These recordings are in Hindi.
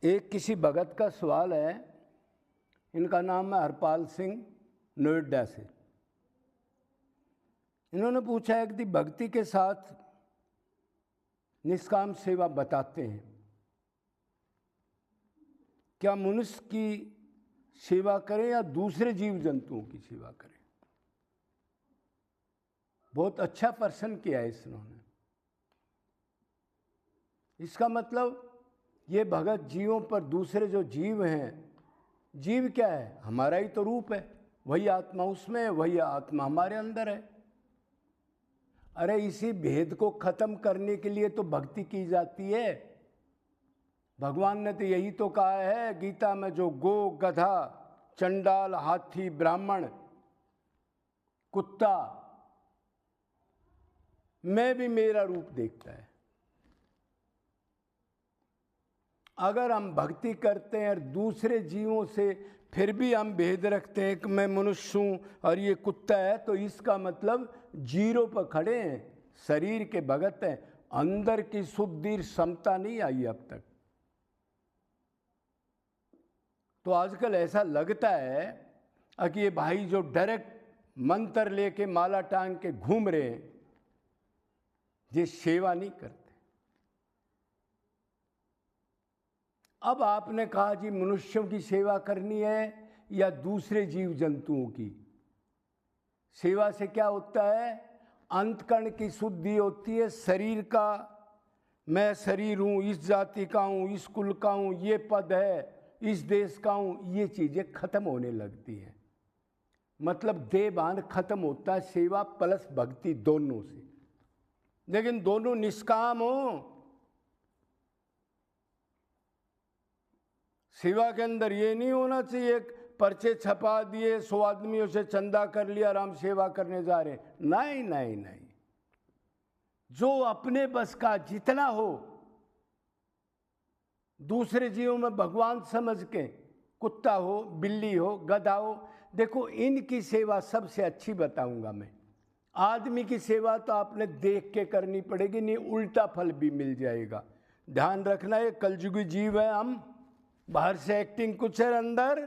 एक किसी भगत का सवाल है, इनका नाम है हरपाल सिंह, नोएडा से। इन्होंने पूछा है कि भक्ति के साथ निष्काम सेवा बताते हैं, क्या मनुष्य की सेवा करें या दूसरे जीव जंतुओं की सेवा करें? बहुत अच्छा प्रश्न किया है इन्होंने। इसका मतलब ये भगत जीवों पर दूसरे जो जीव हैं, जीव क्या है? हमारा ही तो रूप है, वही आत्मा उसमें है, वही आत्मा हमारे अंदर है। अरे इसी भेद को खत्म करने के लिए तो भक्ति की जाती है। भगवान ने तो यही तो कहा है गीता में, जो गो, गधा, चंडाल, हाथी, ब्राह्मण, कुत्ता मैं भी मेरा रूप देखता है। अगर हम भक्ति करते हैं और दूसरे जीवों से फिर भी हम भेद रखते हैं कि मैं मनुष्य हूँ और ये कुत्ता है, तो इसका मतलब जीरो पर खड़े हैं, शरीर के भगत हैं, अंदर की शुद्धि समता नहीं आई अब तक। तो आजकल ऐसा लगता है कि ये भाई जो डायरेक्ट मंत्र लेके माला टांग के घूम रहे हैं, ये सेवा नहीं करते। अब आपने कहा जी मनुष्यों की सेवा करनी है या दूसरे जीव जंतुओं की? सेवा से क्या होता है? अंतकरण की शुद्धि होती है, शरीर का, मैं शरीर हूँ, इस जाति का हूँ, इस कुल का हूँ, ये पद है, इस देश का हूँ, ये चीज़ें खत्म होने लगती हैं। मतलब देहभान खत्म होता है सेवा प्लस भक्ति दोनों से। लेकिन दोनों निष्काम हो। सेवा के अंदर ये नहीं होना चाहिए पर्चे छपा दिए, 100 आदमियों से चंदा कर लिया और हम सेवा करने जा रहे हैं। नहीं नहीं नहीं, जो अपने बस का जितना हो, दूसरे जीवों में भगवान समझ के, कुत्ता हो, बिल्ली हो, गधा हो, देखो इनकी सेवा सबसे अच्छी बताऊंगा मैं। आदमी की सेवा तो आपने देख के करनी पड़ेगी, नहीं उल्टा फल भी मिल जाएगा। ध्यान रखना, ये कलयुगी जीव है हम, बाहर से एक्टिंग कुछ है, अंदर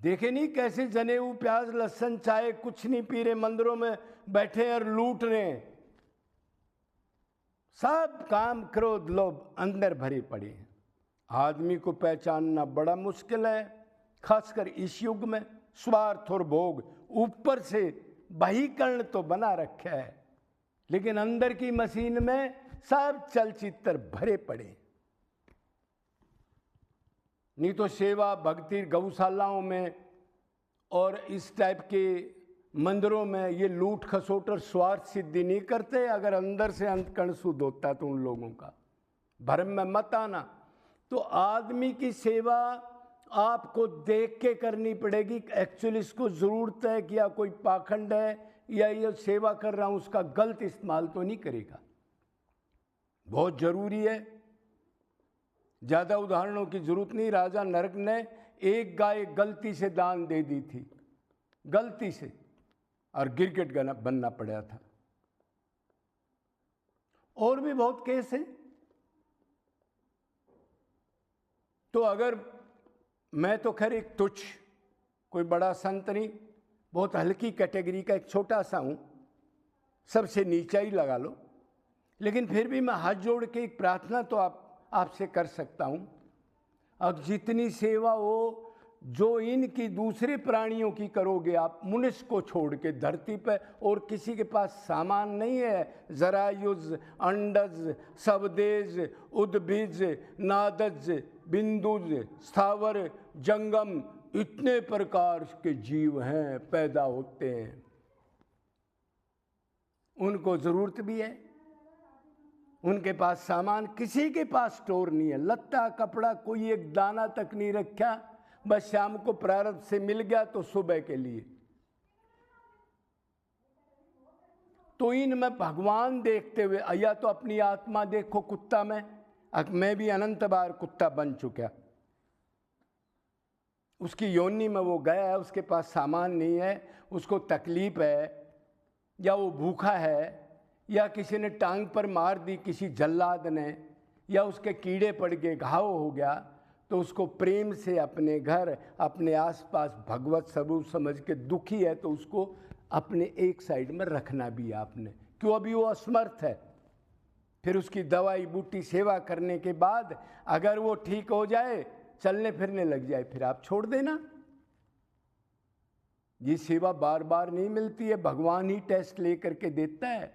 देखे नहीं कैसे जनेऊ, प्याज, लहसुन, चाय कुछ नहीं पी रहे, मंदिरों में बैठे और लूट रहे। सब काम, क्रोध, लोभ अंदर भरे पड़े हैं। आदमी को पहचानना बड़ा मुश्किल है, खासकर इस युग में। स्वार्थ और भोग ऊपर से बाह्यकरण तो बना रखा है, लेकिन अंदर की मशीन में सब चलचित्र भरे पड़े। नहीं तो सेवा भक्ति गौशालाओं में और इस टाइप के मंदिरों में ये लूट खसोट और स्वार्थ सिद्धि नहीं करते। अगर अंदर से अंतकरण शुद्ध होता तो उन लोगों का भ्रम में मत आना। तो आदमी की सेवा आपको देख के करनी पड़ेगी, एक्चुअली इसको ज़रूरत है कि या कोई पाखंड है या ये सेवा कर रहा हूँ उसका गलत इस्तेमाल तो नहीं करेगा। बहुत ज़रूरी है। ज़्यादा उदाहरणों की जरूरत नहीं। राजा नरक ने एक गाय गलती से दान दे दी थी, गलती से, और गिरगिट बनना पड़ा था। और भी बहुत केस है। तो अगर मैं तो खैर एक तुच्छ, कोई बड़ा संत नहीं, बहुत हल्की कैटेगरी का एक छोटा सा हूँ, सबसे नीचा ही लगा लो, लेकिन फिर भी मैं हाथ जोड़ के एक प्रार्थना तो आपसे कर सकता हूँ। अब जितनी सेवा हो जो इनकी दूसरे प्राणियों की करोगे आप, मनुष्य को छोड़ के धरती पर, और किसी के पास सामान नहीं है, जरायुज, अंडज, सबदेज, उद्भिज, नादज, बिंदुज, स्थावर, जंगम, इतने प्रकार के जीव हैं, पैदा होते हैं, उनको जरूरत भी है। उनके पास सामान, किसी के पास स्टोर नहीं है, लत्ता कपड़ा कोई एक दाना तक नहीं रखा, बस शाम को प्रारब्ध से मिल गया तो सुबह के लिए। तो इनमें भगवान देखते हुए, या तो अपनी आत्मा देखो कुत्ता में, मैं भी अनंत बार कुत्ता बन चुका। उसकी योनि में वो गया है, उसके पास सामान नहीं है, उसको तकलीफ है, या वो भूखा है, या किसी ने टांग पर मार दी किसी जल्लाद ने, या उसके कीड़े पड़ गए, घाव हो गया, तो उसको प्रेम से अपने घर, अपने आसपास भगवत स्वरूप समझ के, दुखी है तो उसको अपने एक साइड में रखना भी है आपने, क्यों अभी वो असमर्थ है। फिर उसकी दवाई बूटी सेवा करने के बाद अगर वो ठीक हो जाए, चलने फिरने लग जाए, फिर आप छोड़ देना। ये सेवा बार बार नहीं मिलती है, भगवान ही टेस्ट लेकर के देता है।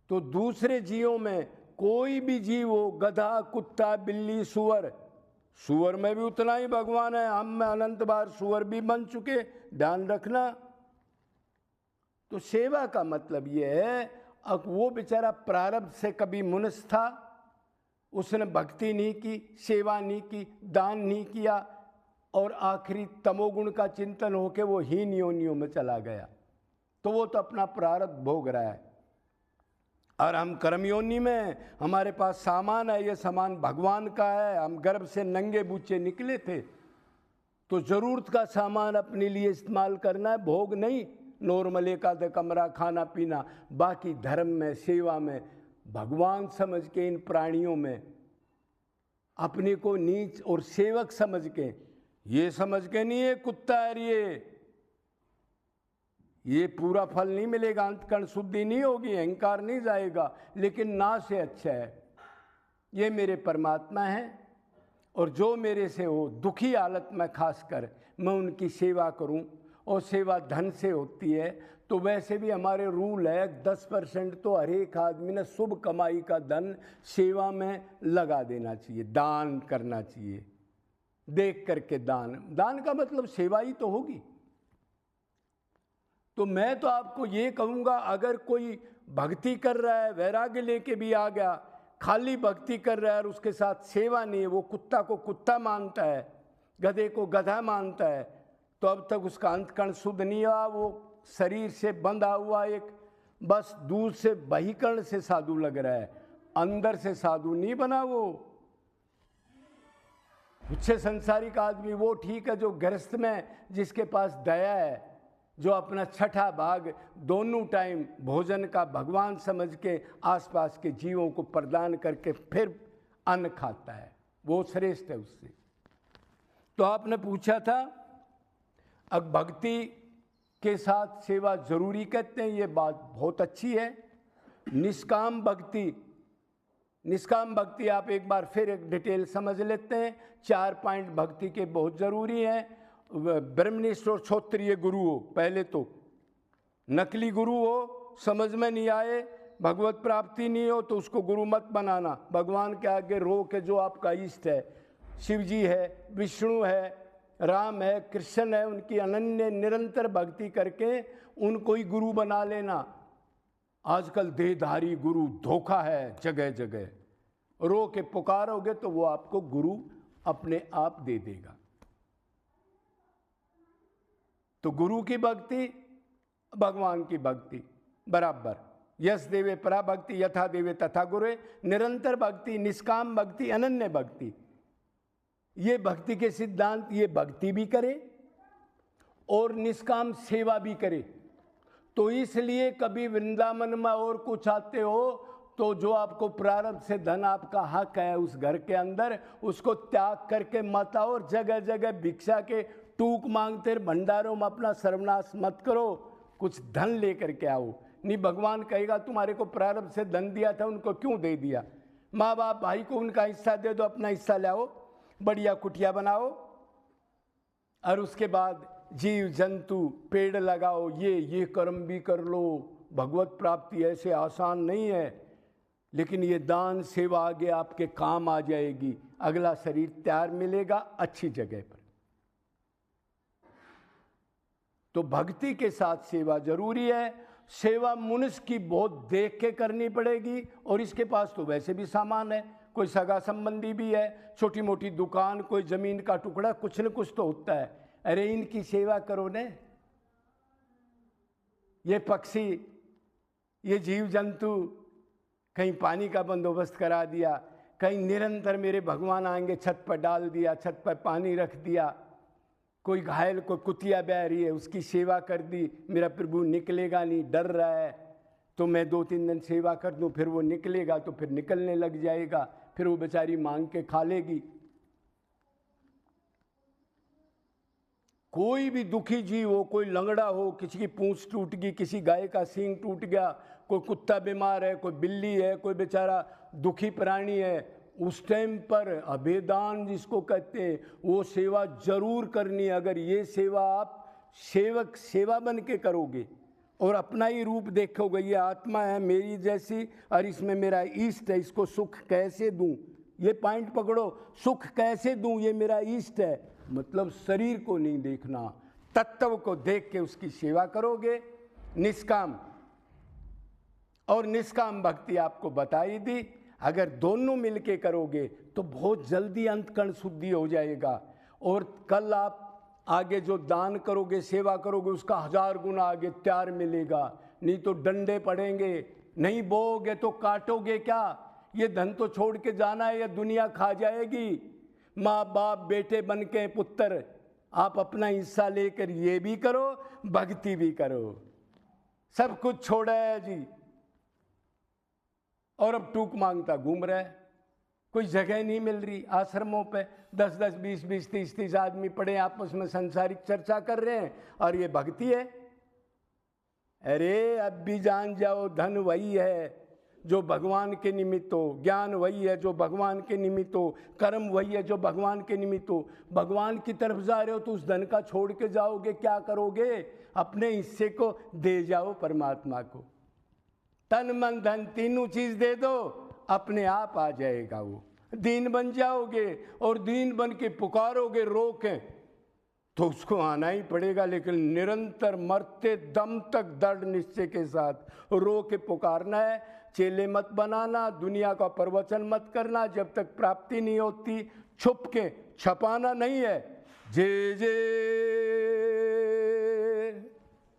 तो दूसरे जीवों में कोई भी जीव हो, गधा, कुत्ता, बिल्ली, सुअर, सुअर में भी उतना ही भगवान है। हम में अनंत बार सुअर भी बन चुके, ध्यान रखना। तो सेवा का मतलब ये है, अब वो बेचारा प्रारब्ध से कभी मनुष्य था, उसने भक्ति नहीं की, सेवा नहीं की, दान नहीं किया, और आखिरी तमोगुण का चिंतन होके वो हीन योनियों में चला गया, तो वो तो अपना प्रारब्ध भोग रहा है। और हम कर्मयोनि में, हमारे पास सामान है, ये सामान भगवान का है, हम गर्भ से नंगे बूचे निकले थे, तो जरूरत का सामान अपने लिए इस्तेमाल करना है, भोग नहीं। नॉर्मल एक आधा कमरा, खाना पीना, बाकी धर्म में, सेवा में, भगवान समझ के इन प्राणियों में अपने को नीच और सेवक समझ के, ये समझ के नहीं है कुत्ता है ये पूरा फल नहीं मिलेगा, अंतकरण शुद्धि नहीं होगी, अहंकार नहीं जाएगा, लेकिन ना से अच्छा है, ये मेरे परमात्मा हैं, और जो मेरे से हो दुखी हालत में खासकर मैं उनकी सेवा करूं, और सेवा धन से होती है। तो वैसे भी हमारे रूल है 10% तो हर एक आदमी ने शुभ कमाई का धन सेवा में लगा देना चाहिए, दान करना चाहिए, देख करके दान। दान का मतलब सेवा ही तो होगी। तो मैं तो आपको ये कहूँगा, अगर कोई भक्ति कर रहा है, वैराग्य लेके भी आ गया, खाली भक्ति कर रहा है और उसके साथ सेवा नहीं है, वो कुत्ता को कुत्ता मानता है, गधे को गधा मानता है, तो अब तक उसका अंतकरण शुद्ध नहीं हुआ। वो शरीर से बंधा हुआ एक, बस दूर से बहिकर्ण से साधु लग रहा है, अंदर से साधु नहीं बना। वो अच्छे संसारिक आदमी वो ठीक है, जो गृहस्थ में जिसके पास दया है, जो अपना छठा भाग दोनों टाइम भोजन का भगवान समझ के आसपास के जीवों को प्रदान करके फिर अन्न खाता है, वो श्रेष्ठ है उससे। तो आपने पूछा था, अब भक्ति के साथ सेवा जरूरी कहते हैं, ये बात बहुत अच्छी है। निष्काम भक्ति, निष्काम भक्ति आप एक बार फिर एक डिटेल समझ लेते हैं। 4 पॉइंट भक्ति के बहुत जरूरी हैं। ब्रह्मनिष्ठ और क्षत्रिय गुरु हो, पहले तो नकली गुरु हो, समझ में नहीं आए, भगवत प्राप्ति नहीं हो, तो उसको गुरु मत बनाना। भगवान के आगे रो के जो आपका इष्ट है, शिव जी है, विष्णु है, राम है, कृष्ण है, उनकी अनन्य निरंतर भक्ति करके उनको ही गुरु बना लेना। आजकल देहधारी गुरु धोखा है जगह जगह, रो के पुकारोगे तो वो आपको गुरु अपने आप दे देगा। तो गुरु की भक्ति, भगवान की भक्ति बराबर, यस देवे परा भक्ति यथा देवे तथा गुरे, निरंतर भक्ति, निष्काम भक्ति, अनन्य भक्ति, ये भक्ति के सिद्धांत। ये भक्ति भी करे और निष्काम सेवा भी करे। तो इसलिए कभी वृंदावन में और कुछ आते हो तो जो आपको प्रारब्ध से धन आपका हक है उस घर के अंदर, उसको त्याग करके मत आओ, और जगह जगह भिक्षा के टूक मांगते भंडारों में अपना सर्वनाश मत करो, कुछ धन लेकर के आओ। नहीं, भगवान कहेगा तुम्हारे को प्रारब्ध से धन दिया था, उनको क्यों दे दिया? माँ बाप भाई को उनका हिस्सा दे दो, अपना हिस्सा लाओ, बढ़िया कुटिया बनाओ, और उसके बाद जीव जंतु पेड़ लगाओ, ये कर्म भी कर लो। भगवत प्राप्ति ऐसे आसान नहीं है, लेकिन ये दान सेवा आगे आपके काम आ जाएगी, अगला शरीर तैयार मिलेगा अच्छी जगह पर। तो भक्ति के साथ सेवा जरूरी है। सेवा मनुष्य की बहुत देख के करनी पड़ेगी, और इसके पास तो वैसे भी सामान है, कोई सगा संबंधी भी है, छोटी मोटी दुकान, कोई जमीन का टुकड़ा, कुछ न कुछ तो होता है। अरे इनकी सेवा करो ने, ये पक्षी, ये जीव जंतु, कहीं पानी का बंदोबस्त करा दिया, कहीं निरंतर मेरे भगवान आएंगे, छत पर डाल दिया, छत पर पानी रख दिया, कोई घायल, कोई कुतिया बह रही है, उसकी सेवा कर दी, मेरा प्रभु निकलेगा नहीं, डर रहा है, तो मैं 2-3 दिन सेवा कर दूं, फिर वो निकलेगा तो फिर निकलने लग जाएगा, फिर वो बेचारी मांग के खा लेगी। कोई भी दुखी जीव हो, कोई लंगड़ा हो, किसी की पूंछ टूट गई, किसी गाय का सींग टूट गया, कोई कुत्ता बीमार है, कोई बिल्ली है, कोई बेचारा दुखी प्राणी है, उस टाइम पर अभेदान जिसको कहते हैं वो सेवा जरूर करनी है। अगर ये सेवा आप सेवा बन के करोगे और अपना ही रूप देखोगे, ये आत्मा है मेरी जैसी और इसमें मेरा इष्ट है, इसको सुख कैसे दूं, ये पॉइंट पकड़ो, सुख कैसे दूं, ये मेरा इष्ट है। मतलब शरीर को नहीं देखना, तत्व को देख के उसकी सेवा करोगे, निष्काम। और निष्काम भक्ति आपको बताई दी, अगर दोनों मिलके करोगे तो बहुत जल्दी अंतकरण शुद्धि हो जाएगा। और कल आप आगे जो दान करोगे, सेवा करोगे, उसका 1000 गुना आगे त्यार मिलेगा। नहीं तो डंडे पड़ेंगे, नहीं बोओगे तो काटोगे क्या, ये धन तो छोड़ के जाना है या दुनिया खा जाएगी। माँ बाप बेटे बन के पुत्र, आप अपना हिस्सा लेकर ये भी करो, भक्ति भी करो, सब कुछ छोड़ा है जी। और अब टूक मांगता घूम रहा है, कोई जगह नहीं मिल रही। आश्रमों पे 10-10, 20-20, 30-30 आदमी पड़े आपस में संसारिक चर्चा कर रहे हैं, और ये भक्ति है। अरे अब भी जान जाओ, धन वही है जो भगवान के निमित्त हो, ज्ञान वही है जो भगवान के निमित्त हो, कर्म वही है जो भगवान के निमित्त हो। भगवान की तरफ जा रहे हो तो उस धन का छोड़ के जाओगे, क्या करोगे, अपने हिस्से को दे जाओ परमात्मा को। तन मन धन तीनों चीज दे दो, अपने आप आ जाएगा वो। दीन बन जाओगे, और दीन बन के पुकारोगे रोके तो उसको आना ही पड़ेगा, लेकिन निरंतर मरते दम तक दृढ़ निश्चय के साथ रो के पुकारना है। चेले मत बनाना, दुनिया का प्रवचन मत करना जब तक प्राप्ति नहीं होती, छुप के छपाना नहीं है। जे जे